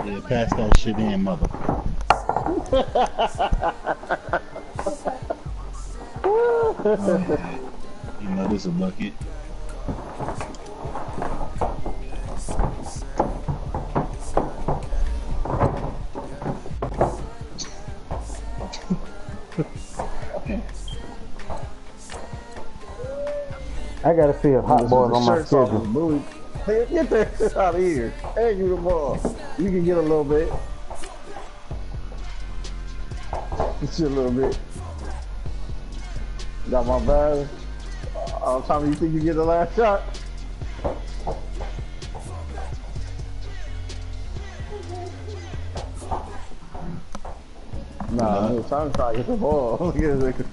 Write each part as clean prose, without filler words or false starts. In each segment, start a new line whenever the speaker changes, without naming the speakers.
Yeah, pass that shit in, mother. Oh, you know this a bucket.
I gotta see if hot boys on my schedule.
Hey, get that shit out of here. Hey, you the ball. You can get a little bit. Get you a little bit. Got my bag. Tommy, you think you get the last shot? Nah, Tommy's trying to get the ball. Look at this.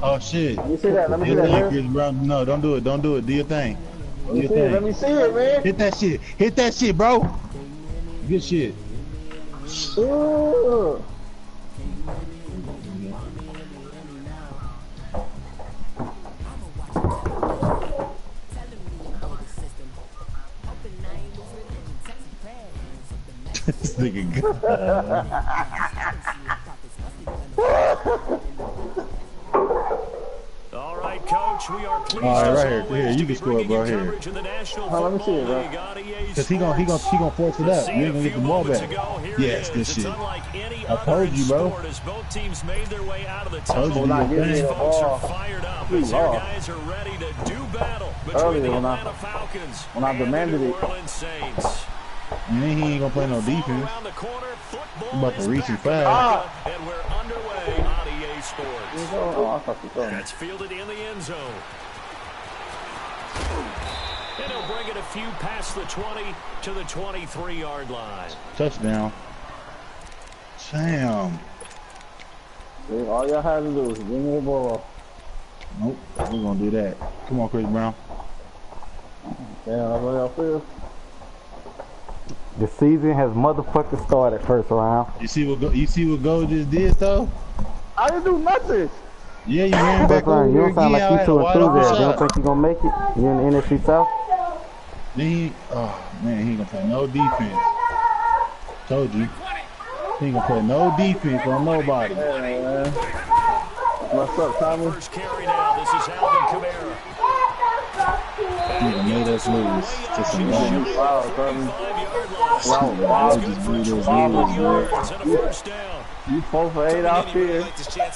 Oh shit.
Let me see that. Let me see that.
No, don't do it. Don't do it. Do your thing. Do your
thing. Let me see it, man.
Hit that shit. Hit that shit, bro. Good shit.
Ooh.
This nigga good.
All right, coach, we are pleased.
All right, right here. Here, you can score, bro. Here.
Let me see it, bro.
Cause he gonna force it up. You ain't gonna get the ball back. Yes, good shit. I told you, bro.
Both teams made their way out of the
told you,
these folks are fired up as your guys are ready to do battle between the Atlanta Falcons
when I demanded it.
And then he ain't gonna play no defense. He's about to reach him fast.
And we're underway on EA Sports. That's fielded in the end zone. And he'll bring it a few past the 20 to the 23-yard line.
Touchdown. Damn.
All y'all had to do is give me the ball.
Nope, we're gonna do that. Come on, Chris Brown.
Damn, that's how y'all feel.
The season has motherfucking started first round.
You see what Gold just did though?
I didn't do nothing.
Yeah, you ran back over
You don't sound like you too enthusiastic. You don't think you gonna make it? You in the NFC South?
Then he ain't gonna play no defense. Told you. He ain't gonna play no defense on nobody.
What's up, Tommy?
First carry now. This is Alvin Kamara.
He made us lose to some money.
Wow, Tommy. You 4 for 8 out here.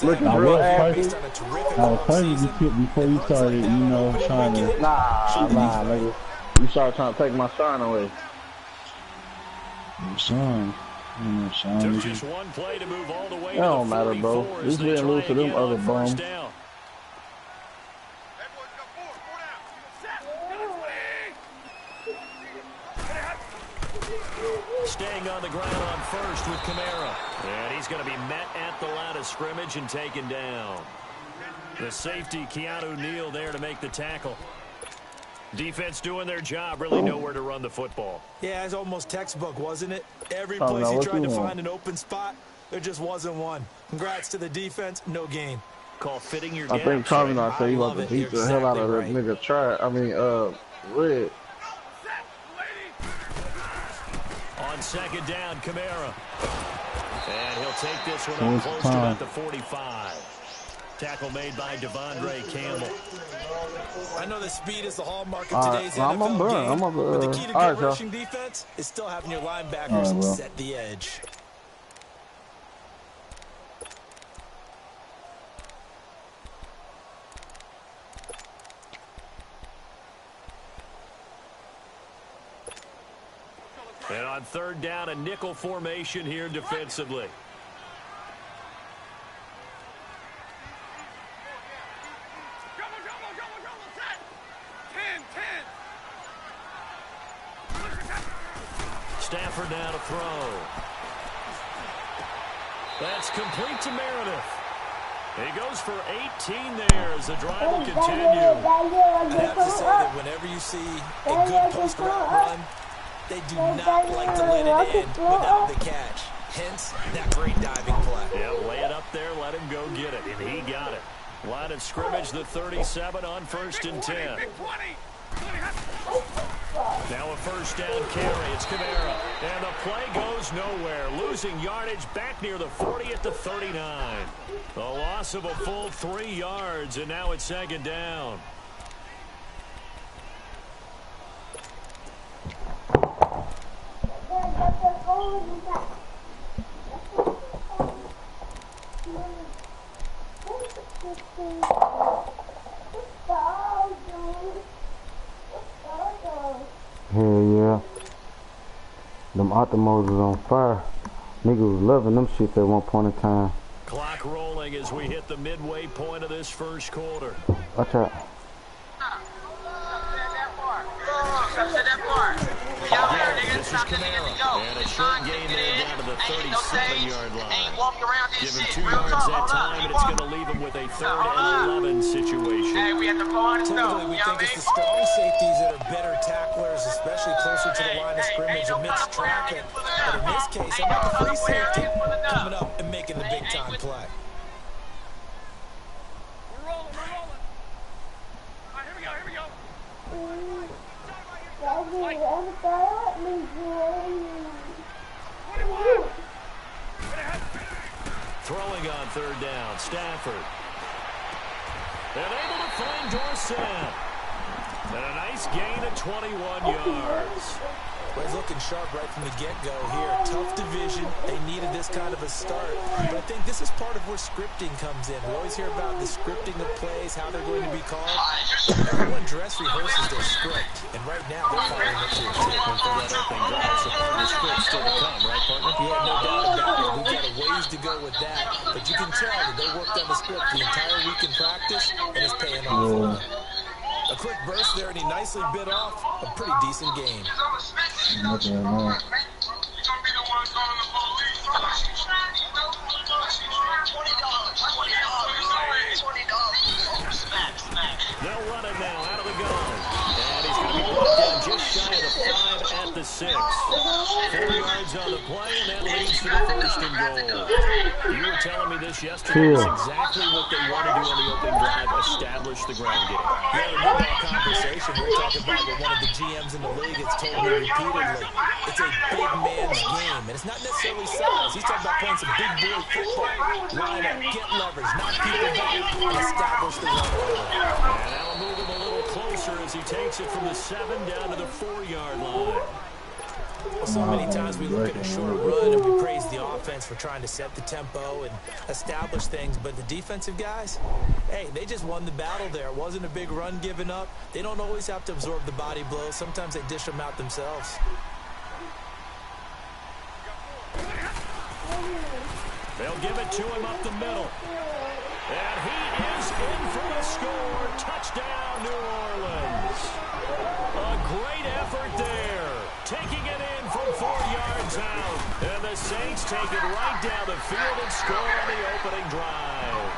Looking real happy.
I was perfect before you started, you know, trying to.
Nah, nigga. You started trying to take my shine away.
Sean.
Took just one play to move all the way.
It don't matter, bro. We didn't lose to them other bums.
Staying on the ground on first with Kamara. And he's going to be met at the line of scrimmage and taken down. The safety, Keanu Neal, there to make the tackle. Defense doing their job, really nowhere to run the football.
Yeah, it's almost textbook, wasn't it? Every place he tried to find an open spot, there just wasn't one. Congrats to the defense, no gain.
Call fitting your gaps.
I think Tommy not saying he about to beat the hell out of that nigga. Red.
On second down, Kamara. And he'll take this one up close to about the 45. Tackle made by Devondre Campbell.
I know that speed is the hallmark of today's NFL game, but the key to good rushing defense is still having your linebackers set the edge.
And on third down, a nickel formation here defensively. Stafford now to throw. That's complete to Meredith. He goes for 18 there as the drive will continue.
I'd have to say that whenever you see a good post-route run, they do not like to let it in without the catch. Hence, that great diving play.
Yeah, lay it up there, let him go get it, and he got it. Line of scrimmage, the 37 on 1st and 10. Now a first down carry. It's Kamara. And the play goes nowhere. Losing yardage back near the 40 at the 39. A loss of a full 3 yards, and now it's 2nd down.
Hell yeah. Them Optimos is on fire. Niggas was loving them shits at one point in time.
Clock rolling as we hit the midway point of this first quarter.
Watch out.
This is Kamara. And a short gain there down to the 37-yard line. Give him 2 yards that time, and it's going to leave him with a 3rd and 11 situation.
Typically, we think it's the strong safeties that are better tacklers, especially closer to the line of scrimmage amidst traffic. But in this case, I'm like a free safety coming up and making the big-time play.
We're rolling. All right, here we go.
Throwing on 3rd down, Stafford. And able to find Dorsett. And a nice gain of 21 yards.
Plays looking sharp right from the get-go here. Tough division. They needed this kind of a start. But I think this is part of where scripting comes in. We always hear about the scripting of plays, how they're going to be called. Everyone dress rehearses their script. And right now, they're following it to a T.
One for that opening drive, so part of the script still to come, right, partner?
Yeah, no doubt about it. We've got a ways to go with that. But you can tell that they worked on the script the entire week in practice, and it's paying off. A quick burst there, and he nicely bit off a pretty decent game.
They'll run it now out of the gun. And he's going to be brought down just shy of the 5 at the 6. 4 yards on the play, and that leads to the 1st and goal. You were telling me this yesterday. It's exactly what they want to do on the opening drive, establish the ground game.
Yeah, no doubt conversation. We're talking about what one of the GMs in the league has told me repeatedly. It's a big man's game, and it's not necessarily size. He's talking about playing some big boy football. Line up, get leverage, knock people back, and establish the run.
And that'll move him a little closer as he takes it from the 7 down to the 4-yard line.
Well, so many times we look at a short run and we praise the offense for trying to set the tempo and establish things, but the defensive guys, hey, they just won the battle there. It wasn't a big run given up. They don't always have to absorb the body blows. Sometimes they dish them out themselves.
They'll give it to him up the middle. And he is in for the score. Touchdown, New Orleans. A great effort there. Taking it in from 4 yards out. And the Saints take it right down the field and score on the opening drive.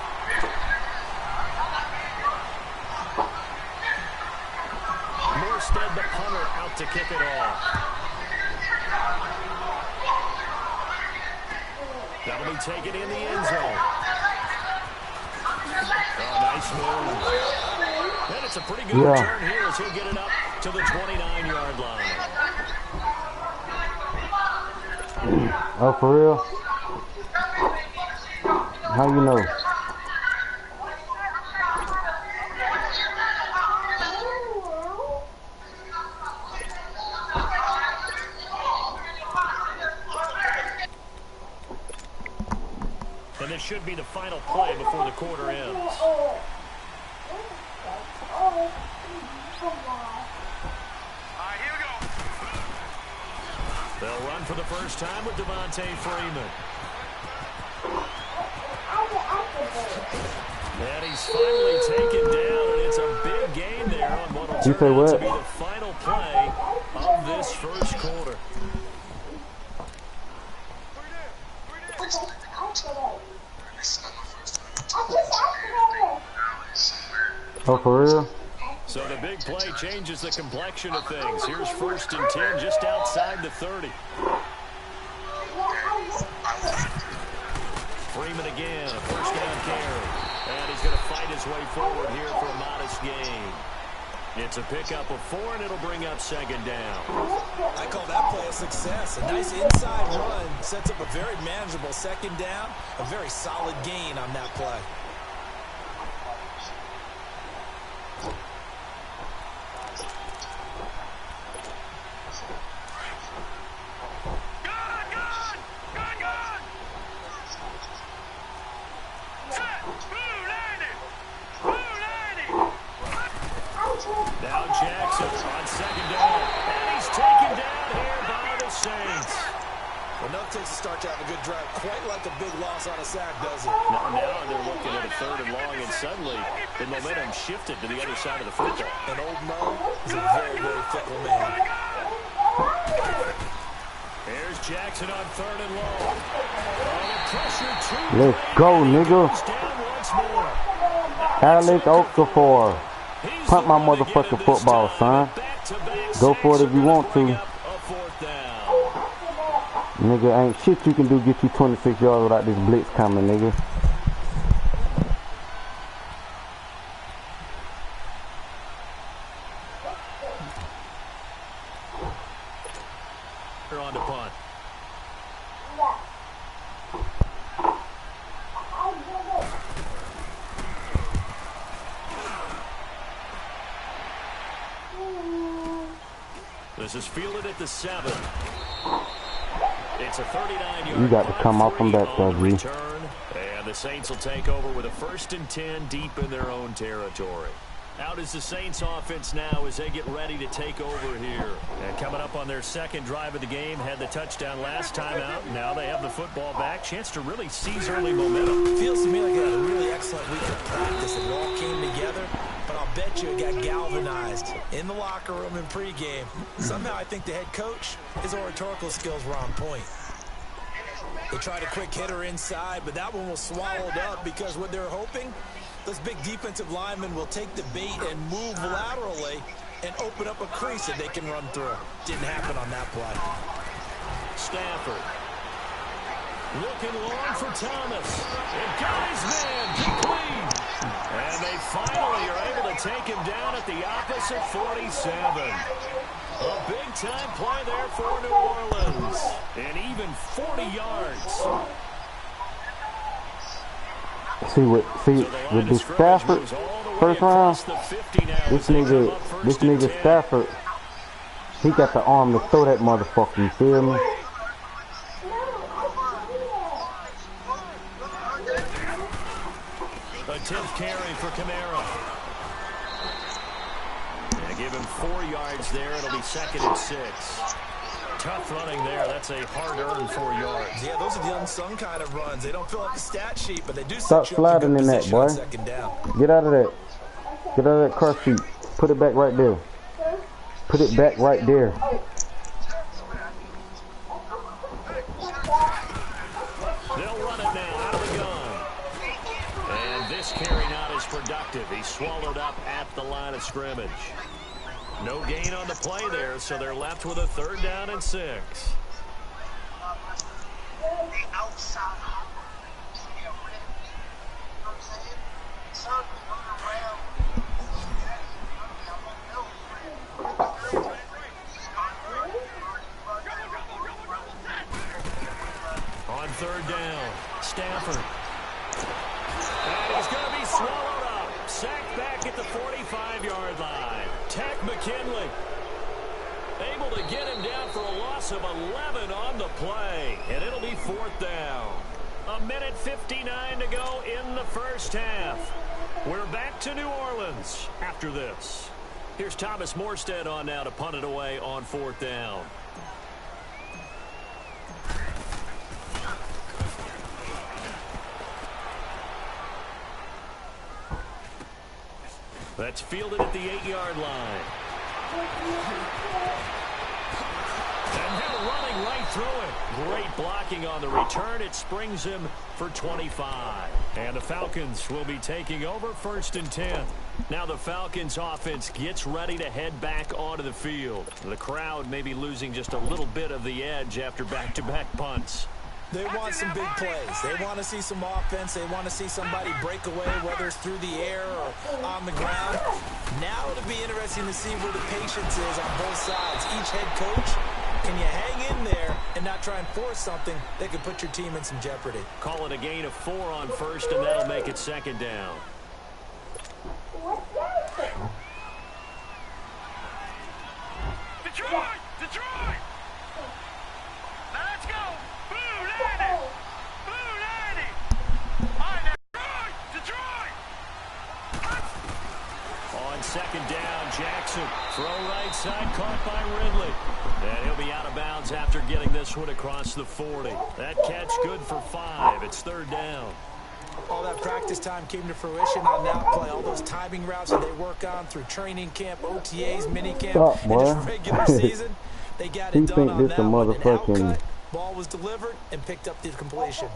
Morstead, the punter, out to kick it off. That'll be taken in the end zone. Oh, nice move. And it's a pretty good return here as he'll get it up to the 29-yard line.
Oh, for real? How you know?
And this should be the final play before the quarter ends. They'll run for the first time with Devontae Freeman. And he's finally taken down, and it's a big gain there on what will turn out to be the final play of this first quarter.
Oh, for real?
So the big play changes the complexion of things. Here's 1st and 10 just outside the 30. Freeman again, a first down carry. And he's going to fight his way forward here for a modest gain. It's a pickup of 4, and it'll bring up second down.
I call that play a success. A nice inside run sets up a very manageable second down. A very solid gain on that play.
Now Jackson on second down. And he's taken down here by the Saints.
Well, no, it takes a start to have a good drive. Quite like a big loss on a sack, does it?
Now they're looking at a 3rd and long, and suddenly the momentum shifted to the other side of the football.
And old Mo is a very, very fickle man.
Here's Jackson on 3rd and long.
Let's go, nigga. Alex Okafor. Punt my motherfucking football, son. Go for it if you want to. Nigga, ain't shit you can do get you 26 yards without this blitz coming, nigga.
They're on to punt. This is fielded at the 7. It's a 39-yard.
You got to come off from that,
return, and the Saints will take over with a 1st and 10 deep in their own territory. Out is the Saints offense now as they get ready to take over here. And coming up on their second drive of the game, had the touchdown last time out. Now they have the football back. Chance to really seize early momentum.
Feels to me like they had a really excellent week of practice. It all came together. But I'll bet you it got galvanized in the locker room in pregame. Somehow I think the head coach, his oratorical skills were on point. They tried a quick hitter inside, but that one was swallowed up because what they're hoping, those big defensive linemen will take the bait and move laterally and open up a crease that they can run through. Didn't happen on that play.
Stafford. Looking long for Thomas. And got his man complete. And they finally are able to take him down at the opposite 47. A big-time play there for New Orleans. And even 40 yards.
See with this Stafford first round, this nigga Stafford, he got the arm to throw that motherfucker, you feel me?
A 10th carry for Kamara. And give him 4 yards there. It'll be 2nd and 6. Tough running there. That's a hard-earned 4 yards.
Yeah, those are the unsung kind of runs. They don't fill up the stat sheet, but they do
stop sliding in that, boy. Get out of that. Get out of that car seat. Put it back right there. Put it back right there.
They'll run it now out of the gun. And this carry not as productive. He's swallowed up at the line of scrimmage. No gain on the play there, so they're left with a 3rd down and 6. On 3rd down, Stafford. And he's going to be swallowed up. Sacked back at the 45-yard line. Tech McKinley able to get him down for a loss of 11 on the play. And it'll be 4th down. 1:59 to go in the first half. We're back to New Orleans after this. Here's Thomas Morstead on now to punt it away on 4th down. That's fielded at the 8-yard line. And now running right through it. Great blocking on the return. It springs him for 25. And the Falcons will be taking over 1st and 10. Now the Falcons offense gets ready to head back onto the field. The crowd may be losing just a little bit of the edge after back-to-back punts.
They want some big plays. They want to see some offense. They want to see somebody break away, whether it's through the air or on the ground. Now it'll be interesting to see where the patience is on both sides. Each head coach, can you hang in there and not try and force something that could put your team in some jeopardy?
Call it a gain of 4 on first, and that'll make it second down.
Detroit! Detroit! Now let's go! Blue Lady! Blue Lady! All right, now, Detroit!
On second down, Jackson. Throw right side, caught by Ridley. And he'll be out of bounds after getting this one across the 40. That catch good for 5. It's third down.
All that practice time came to fruition on that play. All those timing routes that they work on through training camp, OTAs, mini camp, and just regular season. They got it done on that one. An outcut, ball was delivered and picked up the completion.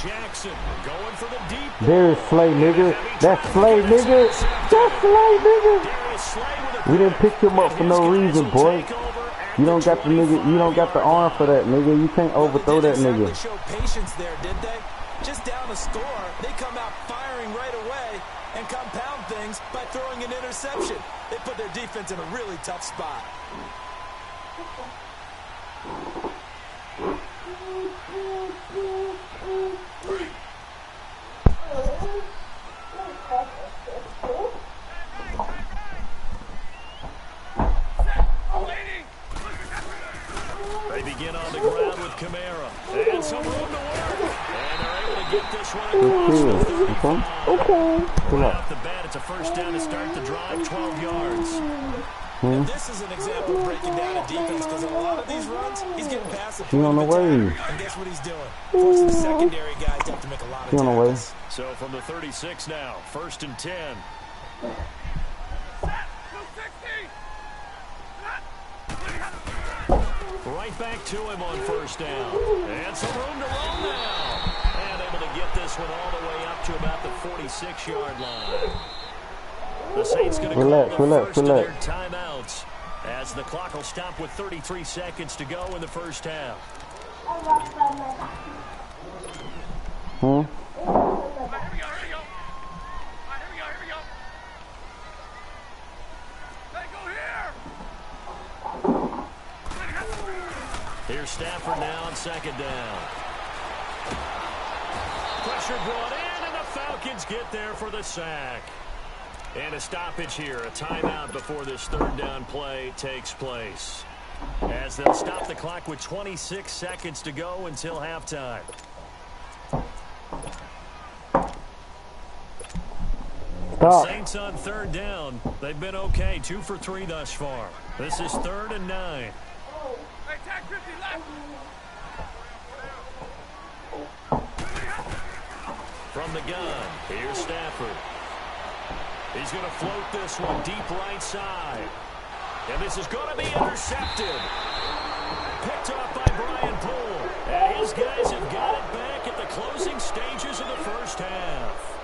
Jackson going for the deep.
There's Slay, nigga. That's Slay, nigga. That's Slay, nigga. We didn't pick him up for no reason, boy. You don't got the nigga. You don't got the arm for that, nigga. You can't overthrow that nigga.
They showed patience there, did they? Just down a score, they come out firing right away and compound things by throwing an interception. They put their defense in a really tough spot.
They begin on the ground with Kamara. And some room to work. And they're able to get this one across the 35. Right off the bat, it's a first down to start the drive, 12 yards.
And this is an example of breaking down a defense, because in a lot of these runs, he's getting past the point
on the
of
way.
attack. And guess what he's doing? Forcing the secondary guys to have to make a lot of tackles.
So from the 36 now, 1st and 10. Right back to him on first down. And some room to roll now. And able to get this one all the way up to about the 46-yard line. The Saints going to call the first of their timeouts as the clock will stop with 33 seconds to go in the first half.
Here we go. They go here.
Here's Stafford now on second down. Pressure brought in, and the Falcons get there for the sack. And a stoppage here, a timeout before this third down play takes place. As they'll stop the clock with 26 seconds to go until halftime. The Saints on third down. They've been okay, 2 for 3 thus far. This is 3rd and 9.
Hey, tag 50 left.
From the gun, here's Stafford. He's going to float this one deep right side. And this is going to be intercepted. Picked off by Brian Poole. And his guys have got it back at the closing stages of the first half.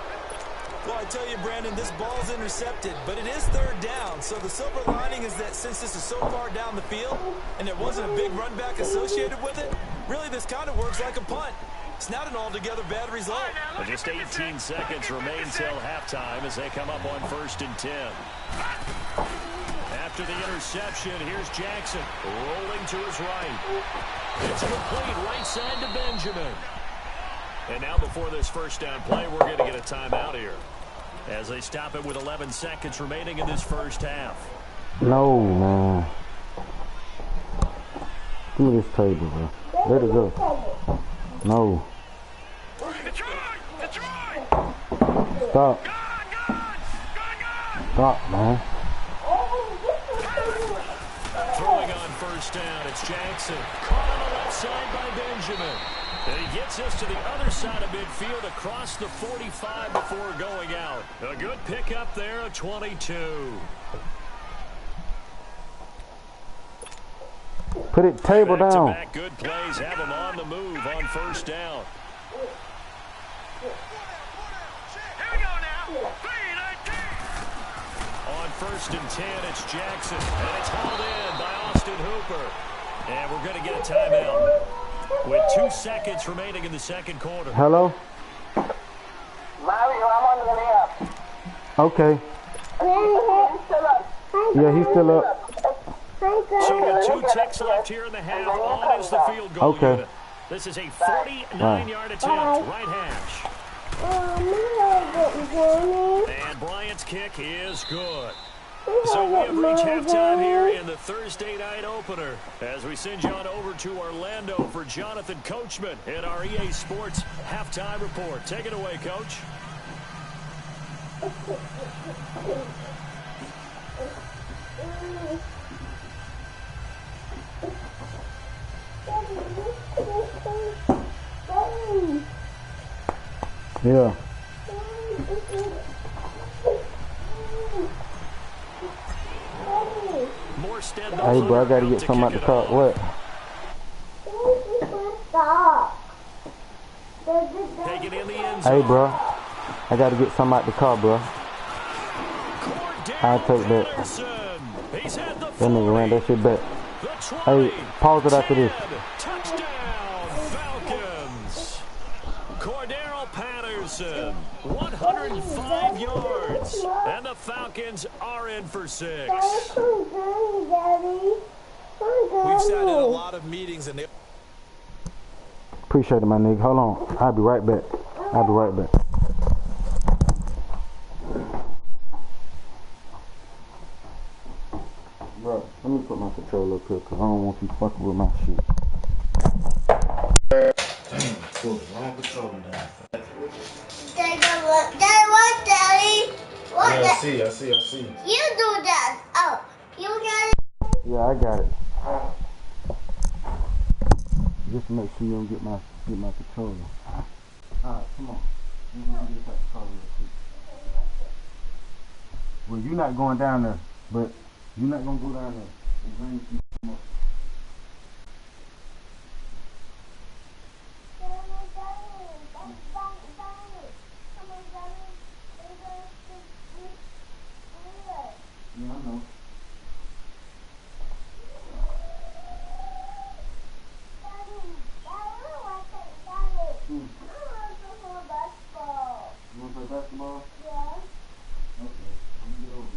Well, I tell you, Brandon, this ball's intercepted, but it is third down. So the silver lining is that since this is so far down the field and there wasn't a big run back associated with it, really this kind of works like a punt. It's not an altogether bad result.
Just 18 seconds remain till halftime as they come up on 1st and 10. After the interception, here's Jackson rolling to his right. It's complete right side to Benjamin. And now before this first down play, we're going to get a timeout here as they stop it with 11 seconds remaining in this first half.
No, man. Give me this table, bro. Let it go. No.
Detroit! Detroit!
Stop.
Gone!
Stop, man.
Throwing on first down, it's Jackson. Caught on the left side by Benjamin. And he gets us to the other side of midfield across the 45 before going out. A good pickup there, a 22.
Put it table down.
Back-to-back good plays have him on the move on first down.
Here we go now. 3-19.
On 1st and 10, it's Jackson. And it's hauled in by Austin Hooper. And we're going to get a timeout with 2 seconds remaining in the second quarter.
Hello?
Mario, I'm on the way up.
Okay.
He's still up.
Yeah, he's still up.
So with 2 ticks left here in the half, on is the field goal unit. This is a 49-yard attempt, right hash. And Bryant's kick is good. So we have reached halftime here in the Thursday night opener as we send you on over to Orlando for Jonathan Coachman in our EA Sports halftime report. Take it away, Coach.
Yeah. Hey, bro, I gotta get something out the car. What? Hey, bro, I gotta get something out the car, bro. I'll take that. That nigga ran that shit back. Hey, pause it after this.
Touchdown, Falcons. Cordero Patterson, 105 yards. And the Falcons are in for 6.
We've sat in a lot of meetings and they...
Appreciate it, my nigga. Hold on. I'll be right back. I'll be right back. Bro, let me put my controller up here because I don't want you fucking with my shit.
Damn, pull the wrong controller down.
Dad, what, Daddy? What?
Yeah, I see.
You do that. Oh, you got it.
Yeah, I got it. Just to make sure you don't get my controller. Alright, come on. You can get that controller real quick. Well, you're not going down there, but you're not gonna go down there. It's raining too much. Yeah, I know. You want to play basketball? Yeah. Okay, I'm gonna get over there.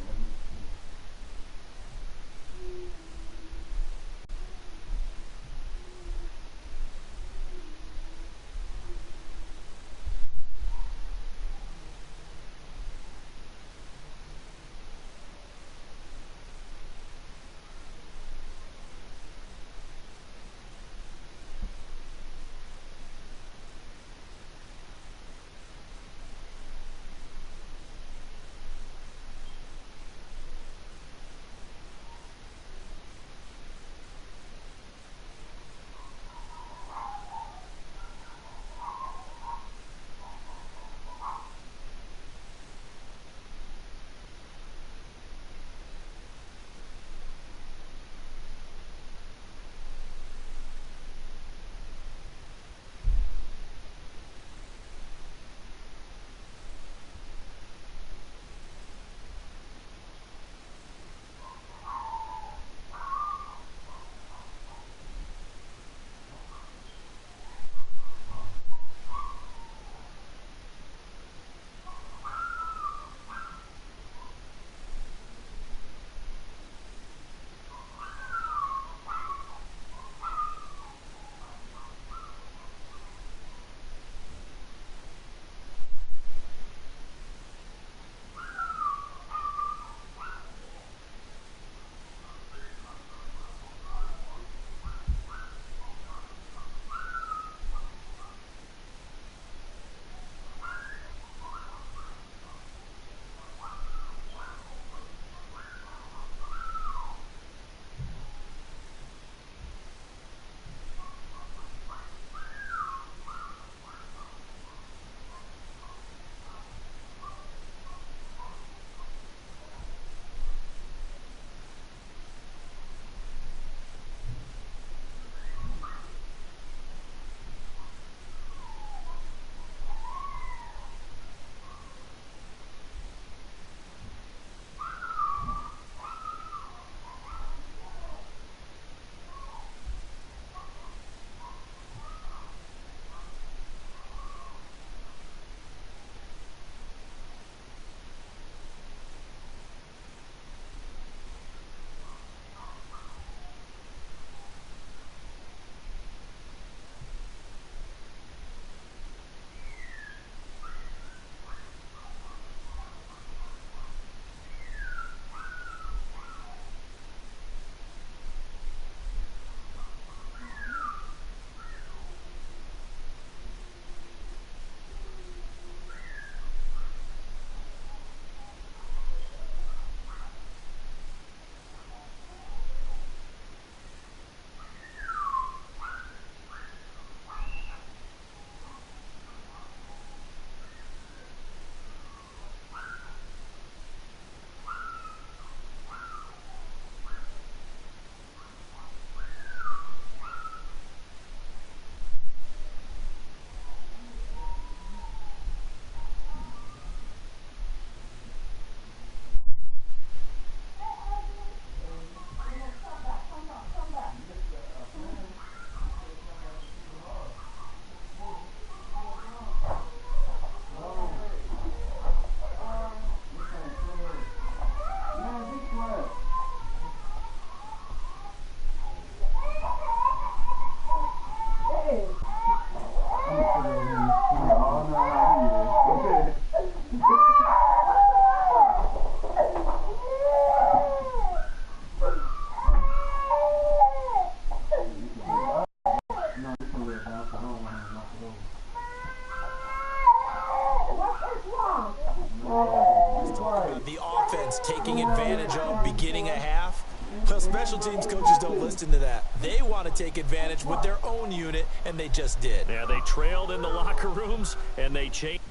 just taking advantage of beginning a half. Well, special teams coaches don't listen to that. They want to take advantage with their own unit, and they just did.
Yeah, they trailed in the locker rooms, and they changed.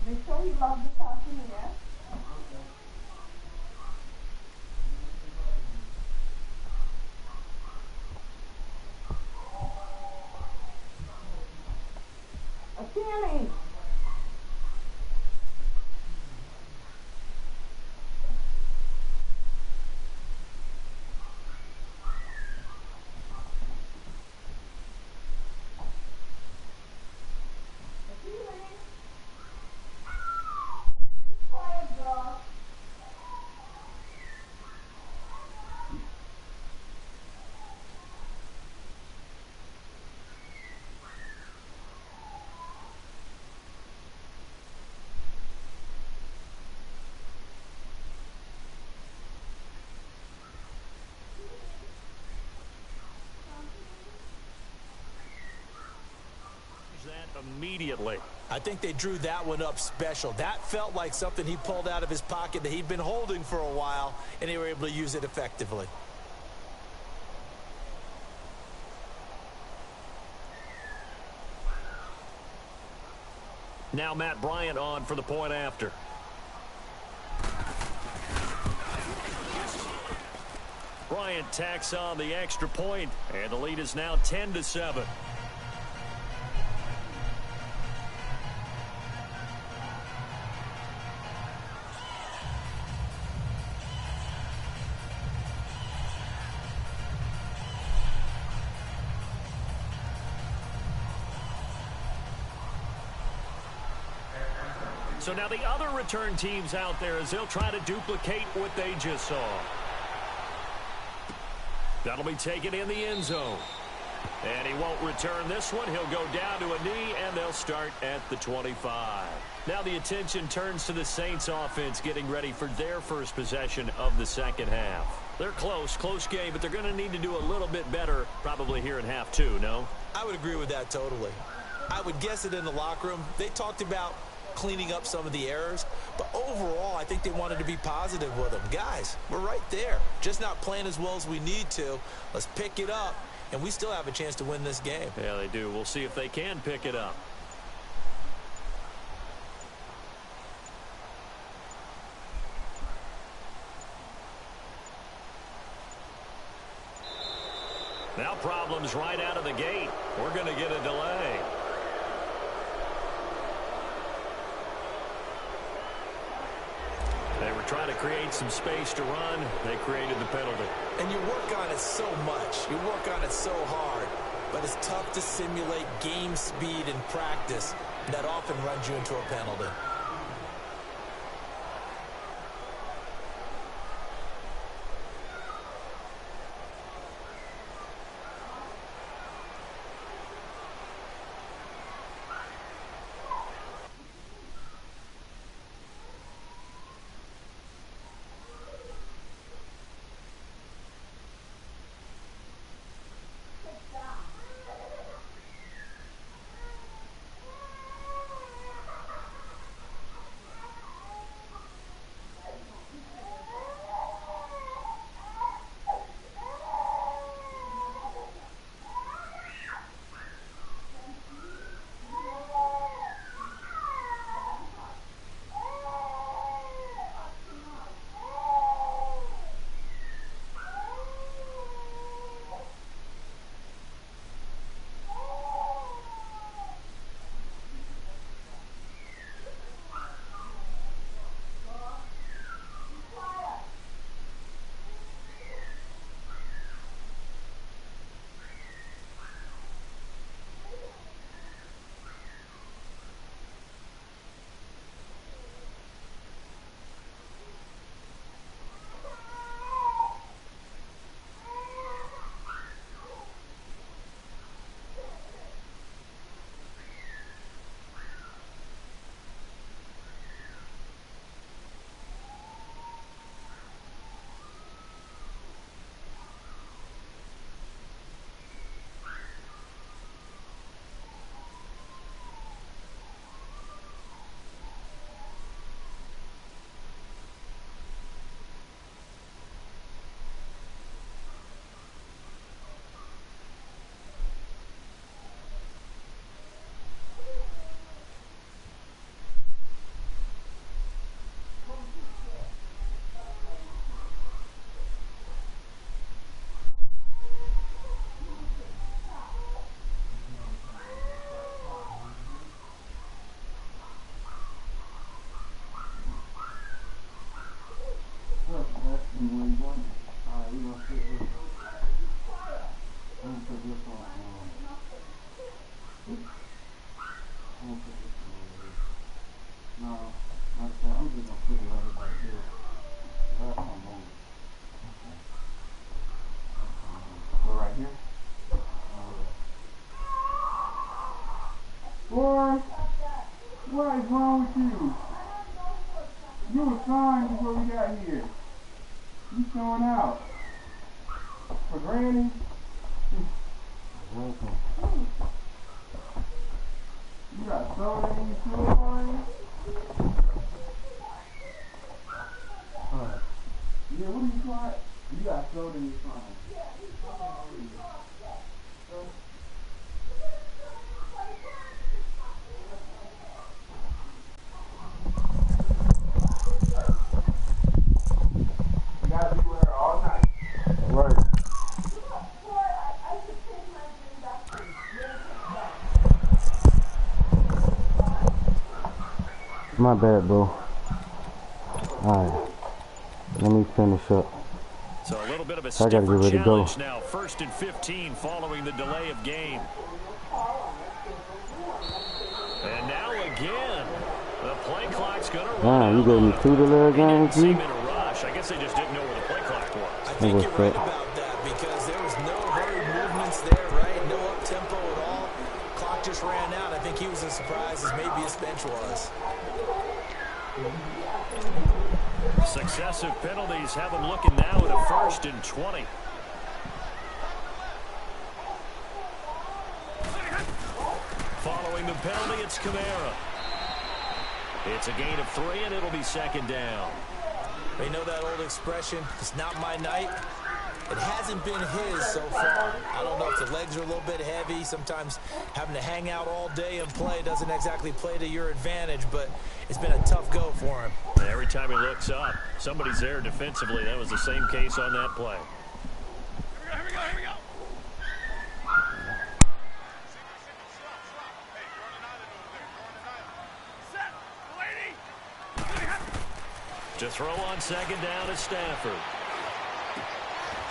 Make sure you love the talking here. Achilles.
That immediately.
I think they drew that one up special. That felt like something he pulled out of his pocket that he'd been holding for a while, and they were able to use it effectively.
Now Matt Bryant on for the point after. Bryant tacks on the extra point, and the lead is now 10-7. So now the other return teams out there as they'll try to duplicate what they just saw. That'll be taken in the end zone. And he won't return this one. He'll go down to a knee, and they'll start at the 25. Now the attention turns to the Saints offense getting ready for their first possession of the second half. They're close game, but they're going to need to do a little bit better probably here in half two, no?
I would agree with that totally. I would guess it in the locker room. They talked about cleaning up some of the errors, but overall I think they wanted to be positive with them. Guys, we're right there, just not playing as well as we need to. Let's pick it up, and we still have a chance to win this game.
Yeah, they do. We'll see if they can pick it up. Now problems right out of the gate. We're going to get a delay. They were trying to create some space to run. They created the penalty.
And you work on it so much. You work on it so hard. But it's tough to simulate game speed in practice. That often runs you into a penalty.
Boy, what is wrong with you? You were fine before we got here. You showing out. For Granny? You got soda in your food, boy? Yeah, what are you trying? You got soda in your phone. You gotta be with her all night.
Right. My bad, bro. Alright. Let me finish up.
So a little bit of a
I gotta get
stiffer
ready to go.
challenge now. 1st and 15 following the delay of game. And now again, the play clock's going to run out.
You gave me 2 delay games,
They didn't seem in a rush. I guess they just didn't know where the play clock was.
I think you're right about that because there was no hurried movements there, right? No up-tempo at all. Clock just ran out. I think he was as surprised as maybe his bench was.
Successive penalties have them looking now at a 1st and 20. Following the penalty, it's Kamara. It's a gain of 3, and it'll be 2nd down.
You know that old expression, it's not my night? It hasn't been his so far. I don't know if the legs are a little bit heavy. Sometimes having to hang out all day and play doesn't exactly play to your advantage, but it's been a tough go for him.
Every time he looks up, somebody's there defensively. That was the same case on that play.
Here we go, here we go. Set, lady.
To throw on 2nd down is Stafford.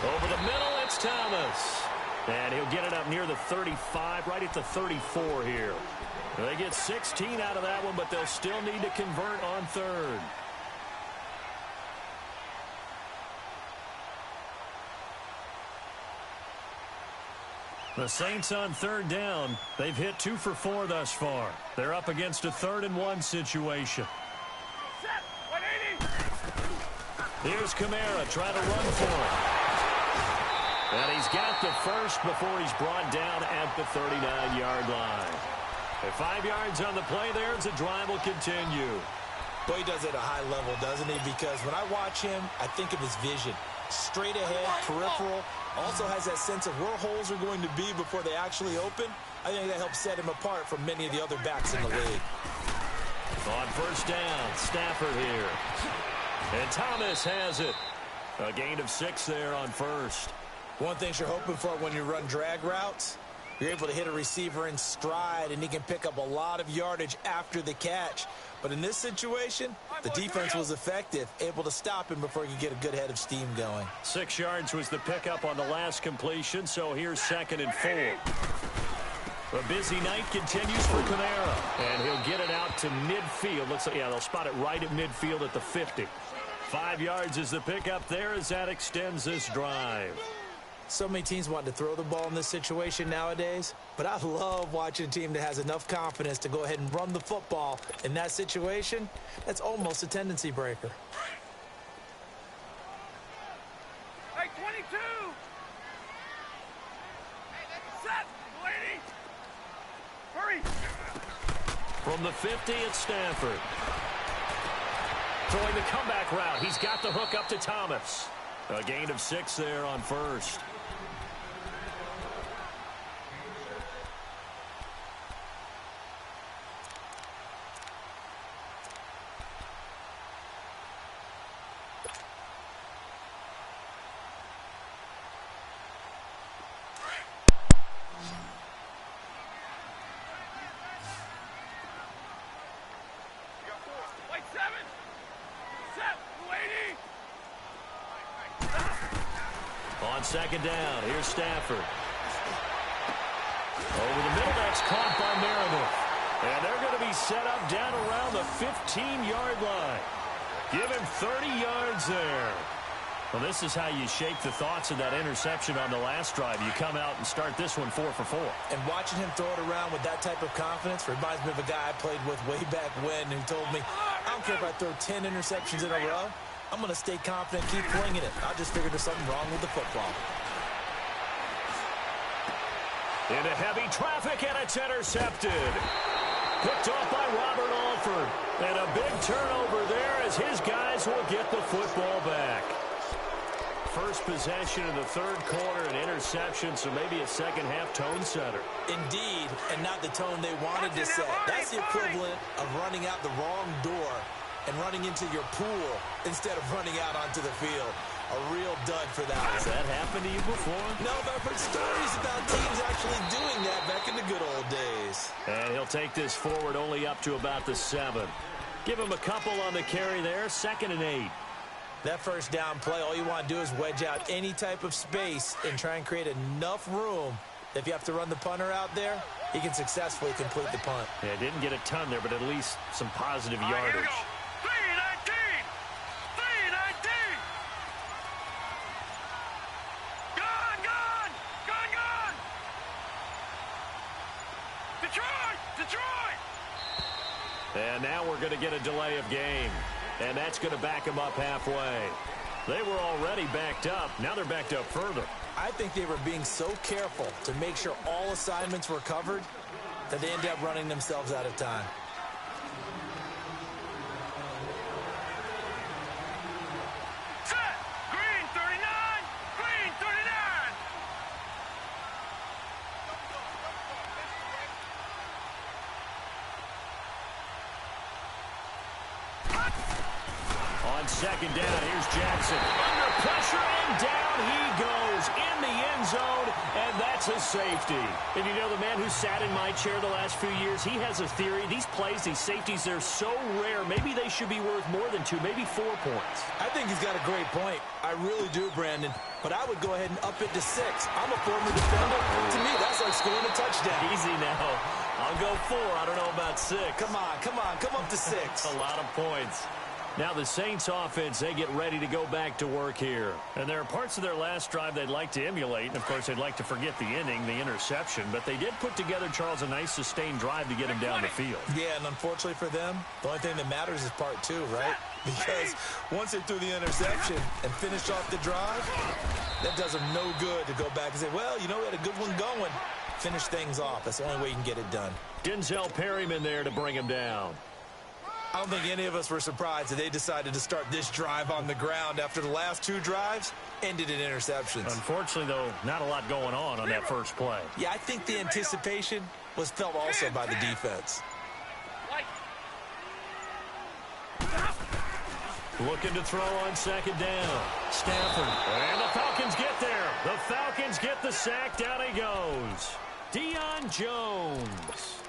Over the middle, it's Thomas. And he'll get it up near the 35, right at the 34 here. They get 16 out of that one, but they'll still need to convert on 3rd. The Saints on 3rd down. They've hit 2 for 4 thus far. They're up against a 3rd and 1 situation.
Set, 180.
Here's Kamara trying to run for it. And he's got the first before he's brought down at the 39-yard line. At 5 yards on the play there, the drive will continue.
Boy, he does it at a high level, doesn't he? Because when I watch him, I think of his vision. Straight ahead, peripheral. Also has that sense of where holes are going to be before they actually open. I think that helps set him apart from many of the other backs in the league.
On 1st down, Stafford here. And Thomas has it. A gain of 6 there on 1st.
One thing you're hoping for when you run drag routes, you're able to hit a receiver in stride, and he can pick up a lot of yardage after the catch. But in this situation, the defense was effective, able to stop him before he could get a good head of steam going.
6 yards was the pickup on the last completion, so here's 2nd and 4. A busy night continues for Kamara, and he'll get it out to midfield. Looks like, yeah, they'll spot it right at midfield at the 50. 5 yards is the pickup there as that extends this drive.
So many teams want to throw the ball in this situation nowadays, but I love watching a team that has enough confidence to go ahead and run the football. In that situation, that's almost a tendency breaker.
Hey, 22. Set, lady. Hurry.
From the 50, it's Stafford. Throwing the comeback route. He's got the hook up to Thomas. A gain of 6 there on 1st.
White 7. Set, lady.
On 2nd down, here's Stafford. Over the middle, that's caught by Meredith. And they're going to be set up down around the 15-yard line. Give him 30 yards there. Well, this is how you shape the thoughts of that interception on the last drive. You come out and start this one 4 for 4.
And watching him throw it around with that type of confidence reminds me of a guy I played with way back when who told me, I don't care if I throw 10 interceptions in a row. I'm going to stay confident, keep flinging it. I just figured there's something wrong with the football.
Into heavy traffic, and it's intercepted. Picked off by Robert Alford. And a big turnover there as his guys will get the football back. First possession in the third quarter, an interception, so maybe a second-half tone setter.
Indeed, and not the tone they wanted to set. That's the equivalent of running out the wrong door and running into your pool instead of running out onto the field. A real dud for that.
Has that happened to you before?
No, but I've heard stories about teams actually doing that back in the good old days.
And he'll take this forward only up to about the 7. Give him a couple on the carry there, 2nd and 8.
That first down play, all you want to do is wedge out any type of space and try and create enough room. If you have to run the punter out there, he can successfully complete the punt.
Yeah, didn't get a ton there, but at least some positive yardage.
319! 319! Gone! Gone! Gone! Gone! Detroit! Detroit!
And now we're going to get a delay of game. And that's going to back them up halfway. They were already backed up. Now they're backed up further.
I think they were being so careful to make sure all assignments were covered that they ended up running themselves out of time.
Set! Green 39! Green 39!
On second down, here's Jackson. Under pressure, and down he goes in the end zone, and that's a safety. And you know, the man who sat in my chair the last few years, he has a theory. These plays, these safeties, they're so rare. Maybe they should be worth more than 2, maybe 4 points.
I think he's got a great point. I really do, Brandon. But I would go ahead and up it to 6. I'm a former defender. To me, that's like scoring a touchdown.
Easy now. I'll go 4. I don't know about 6.
Come on, come on. Come up to 6.
A lot of points. Now the Saints offense, they get ready to go back to work here. And there are parts of their last drive they'd like to emulate. And, of course, they'd like to forget the inning, the interception. But they did put together, Charles, a nice sustained drive to get him down the field.
Yeah, and unfortunately for them, the only thing that matters is part 2, right? Because once they threw the interception and finished off the drive, that does them no good to go back and say, well, you know, we had a good one going. Finish things off. That's the only way you can get it done.
Denzel Perryman there to bring him down.
I don't think any of us were surprised that they decided to start this drive on the ground after the last 2 drives ended in interceptions.
Unfortunately, though, not a lot going on that first play.
Yeah, I think the anticipation was felt also by the defense.
Looking to throw on second down. Stafford. And the Falcons get there. The Falcons get the sack. Down he goes. Deion Jones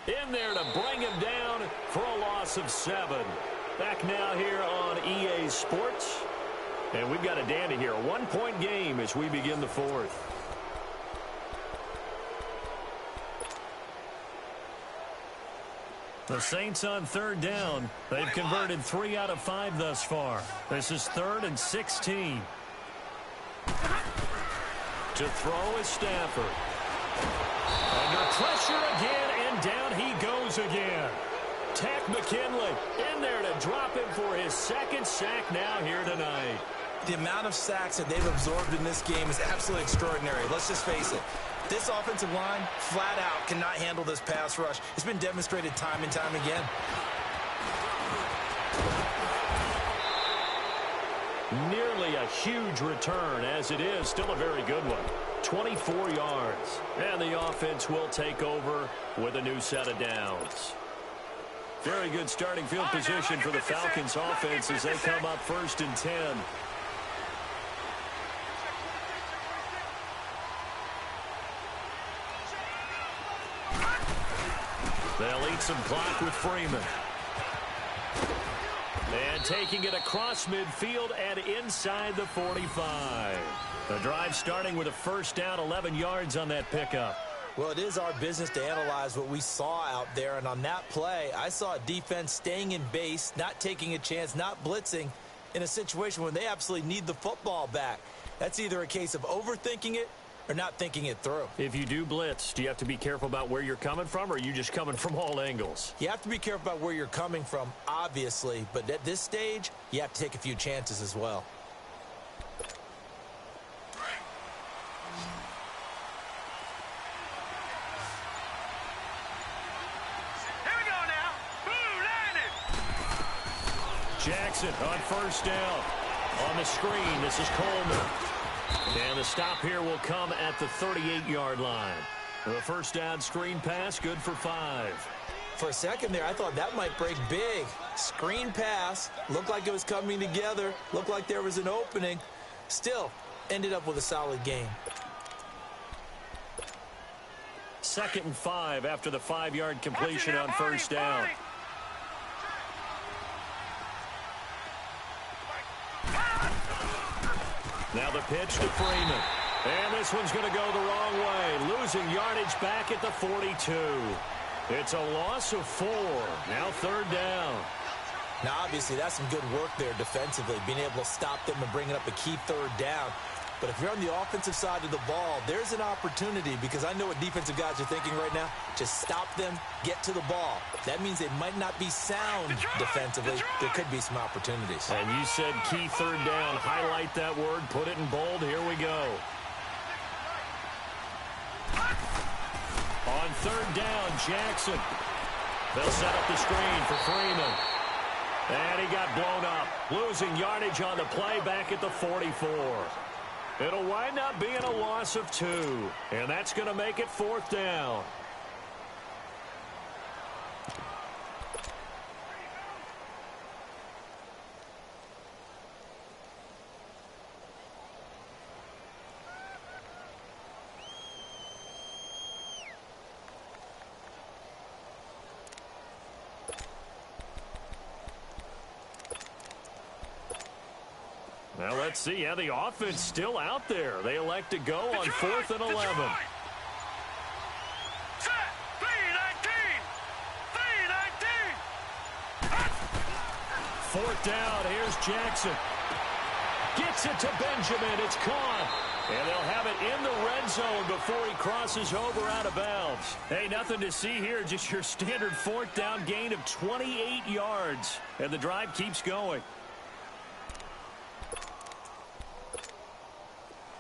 in there to bring him down for a loss of 7. Back now here on EA Sports. And we've got a dandy here. A 1-point game as we begin the 4th. The Saints on third down. They've converted 3 out of 5 thus far. This is 3rd and 16. To throw is Stafford. Under pressure again, and down he goes again. Tack McKinley in there to drop him for his 2nd sack now here tonight.
The amount of sacks that they've absorbed in this game is absolutely extraordinary. Let's just face it. This offensive line, flat out, cannot handle this pass rush. It's been demonstrated time and time again.
Nearly a huge return, as it is still a very good one. 24 yards. And the offense will take over with a new set of downs. Very good starting field position for the Falcons offense as they come up 1st and 10. They'll eat some clock with Freeman. And taking it across midfield and inside the 45. The drive starting with a first down, 11 yards on that pickup.
Well, it is our business to analyze what we saw out there. And on that play, I saw a defense staying in base, not taking a chance, not blitzing, in a situation where they absolutely need the football back. That's either a case of overthinking it or not thinking it through.
If you do blitz, do you have to be careful about where you're coming from, or are you just coming from all angles?
You have to be careful about where you're coming from, obviously, but at this stage, you have to take a few chances as well.
Here we go now. Boom, landed.
Jackson on first down. On the screen, this is Coleman. And the stop here will come at the 38-yard line. The first down screen pass, good for 5.
For a second there, I thought that might break big. Screen pass, looked like it was coming together, looked like there was an opening. Still, ended up with a solid game.
2nd and 5 after the 5-yard completion on first down. Now the pitch to Freeman. And this one's going to go the wrong way. Losing yardage back at the 42. It's a loss of 4. Now 3rd down.
Now, obviously, that's some good work there defensively, being able to stop them and bringing up a key 3rd down. But if you're on the offensive side of the ball, there's an opportunity, because I know what defensive guys are thinking right now. Just stop them, get to the ball. That means they might not be sound defensively. There could be some opportunities.
And you said key 3rd down. Highlight that word. Put it in bold. Here we go. On 3rd down, Jackson. They'll set up the screen for Freeman. And he got blown up. Losing yardage on the play back at the 44. It'll wind up being a loss of 2. And that's going to make it 4th down. Now let's see. Yeah, the offense still out there. They elect to go on 4th and 11.
Set. 3-19.
4th down. Here's Jackson. Gets it to Benjamin. It's caught. And they'll have it in the red zone before he crosses over out of bounds. Hey, nothing to see here. Just your standard 4th down gain of 28 yards. And the drive keeps going.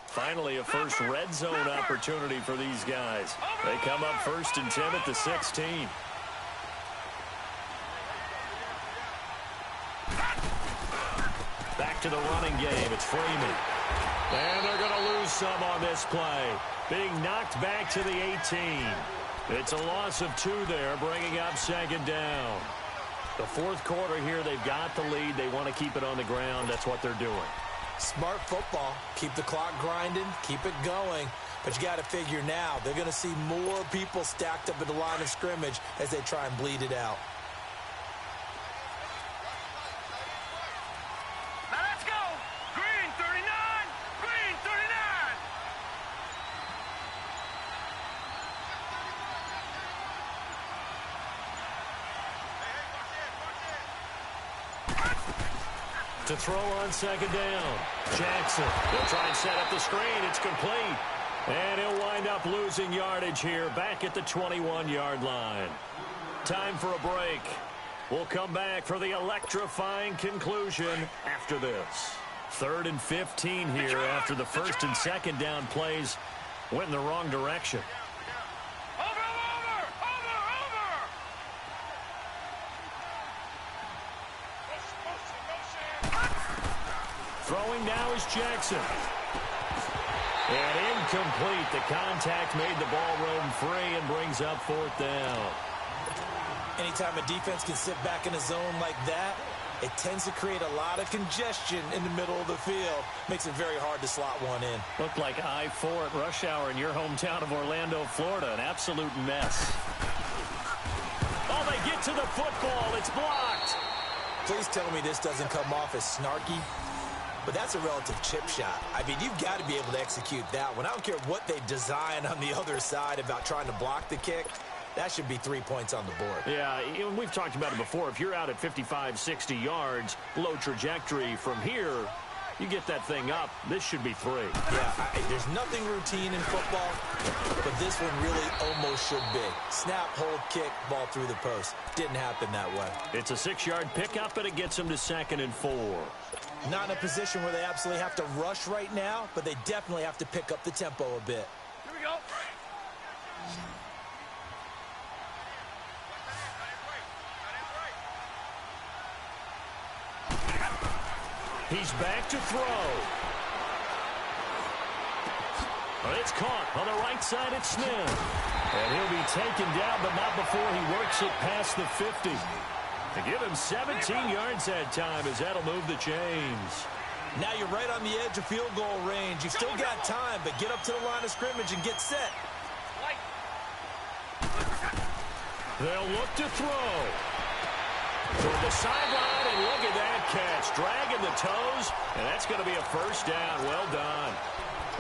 Finally, a first red zone opportunity for these guys. They come up 1st and 10 at the 16. Back to the running game. It's Freeman. And they're going to lose some on this play. Being knocked back to the 18. It's a loss of 2 there, bringing up 2nd down. The 4th quarter here, they've got the lead. They want to keep it on the ground. That's what they're doing.
Smart football. Keep the clock grinding. Keep it going. But you got to figure now, they're going to see more people stacked up at the line of scrimmage as they try and bleed it out.
Now let's go. Green 39. Green 39.
To throw on 2nd down. Jackson. They'll try and set up the screen. It's complete. And he'll wind up losing yardage here back at the 21-yard line. Time for a break. We'll come back for the electrifying conclusion after this. 3rd and 15 here after the 1st and 2nd down plays went in the wrong direction. Throwing now is Jackson. And incomplete. The contact made the ball roam free and brings up 4th down.
Anytime a defense can sit back in a zone like that, it tends to create a lot of congestion in the middle of the field. Makes it very hard to slot one in.
Looked like I-4 at rush hour in your hometown of Orlando, Florida. An absolute mess. Oh, they get to the football. It's blocked.
Please tell me this doesn't come off as snarky. But that's a relative chip shot. I mean, you've got to be able to execute that one. I don't care what they design on the other side about trying to block the kick. That should be 3 points on the board.
Yeah, we've talked about it before. If you're out at 55, 60 yards, low trajectory from here, you get that thing up, this should be 3.
Yeah, there's nothing routine in football, but this one really almost should be. Snap, hold, kick, ball through the post. Didn't happen that way.
It's a 6-yard pickup, and it gets them to 2nd and 4.
Not in a position where they absolutely have to rush right now, but they definitely have to pick up the tempo a bit.
Here we go.
He's back to throw. But it's caught on the right side at Smith. And he'll be taken down, but not before he works it past the 50. To give him 17 yards that time, as that'll move the chains.
Now you're right on the edge of field goal range. You've still got time, but get up to the line of scrimmage and get set.
They'll look to throw. Toward the sideline, and look at that catch. Dragging the toes, and that's going to be a first down. Well done.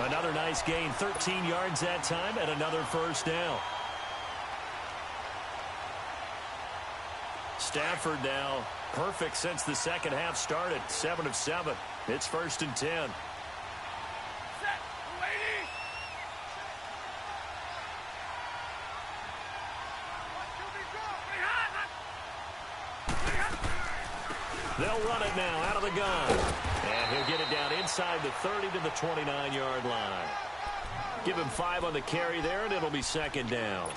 Another nice gain, 13 yards that time, and another first down. Stafford now perfect since the second half started. 7 of 7. It's 1st and 10. They'll run it now out of the gun. And he'll get it down inside the 30 to the 29-yard line. Give him 5 on the carry there, and it'll be 2nd down.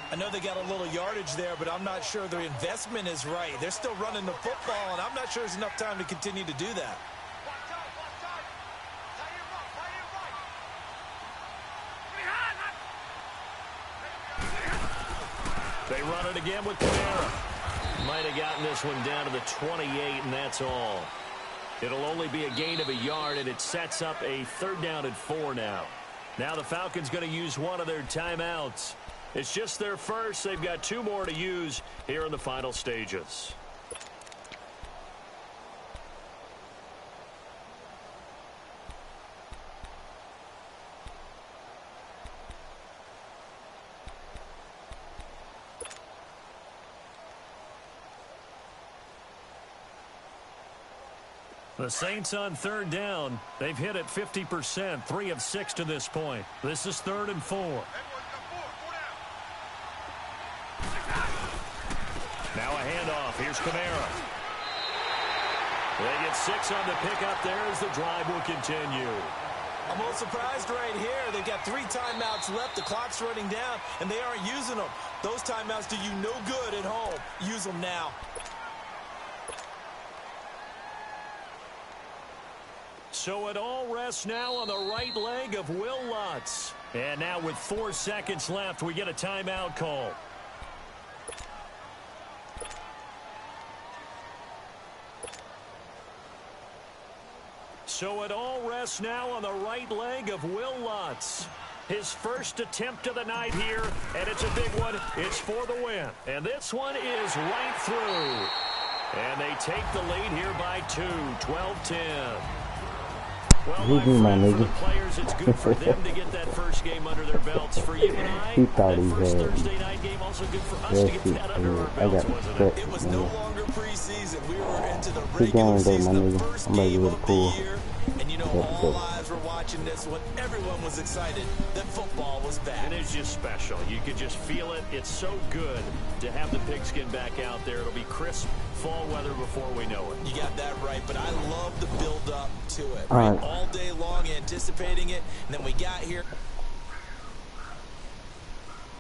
I know they got a little yardage there, but I'm not sure their investment is right. They're still running the football, and I'm not sure there's enough time to continue to do that.
They run it again with Kamara. Might have gotten this one down to the 28, and that's all. It'll only be a gain of a yard, and it sets up a 3rd down and 4 now. Now the Falcons going to use one of their timeouts. It's just their first. They've got 2 more to use here in the final stages. The Saints on 3rd down. They've hit it 50%, 3 of 6 to this point. This is 3rd and 4. Now a handoff. Here's Kamara. They get 6 on the pickup there as the drive will continue.
I'm a little surprised right here. They've got 3 timeouts left. The clock's running down, and they aren't using them. Those timeouts do you no good at home. Use them now.
So it all rests now on the right leg of Will Lutz. And now with 4 seconds left, we get a timeout call. So it all rests now on the right leg of Will Lutz. His first attempt of the night here, and it's a big one. It's for the win. And this one is right through. And they take the lead here by 2, 12-10. Well, my friend, for the players, it's good for them to get that first game under their belts. For you and I, that first Thursday night game also good for us to get that under our belts, wasn't it?
It was no longer preseason. We were into the regular season, the first game of the year. And you know, all eyes were watching this one. Everyone was excited that football was back.
And it's just special. You could just feel it. It's so good to have the pigskin back out there. It'll be crisp fall weather before we know it.
You got that right, but I love the build-up to it. All day long anticipating it, and then we got here.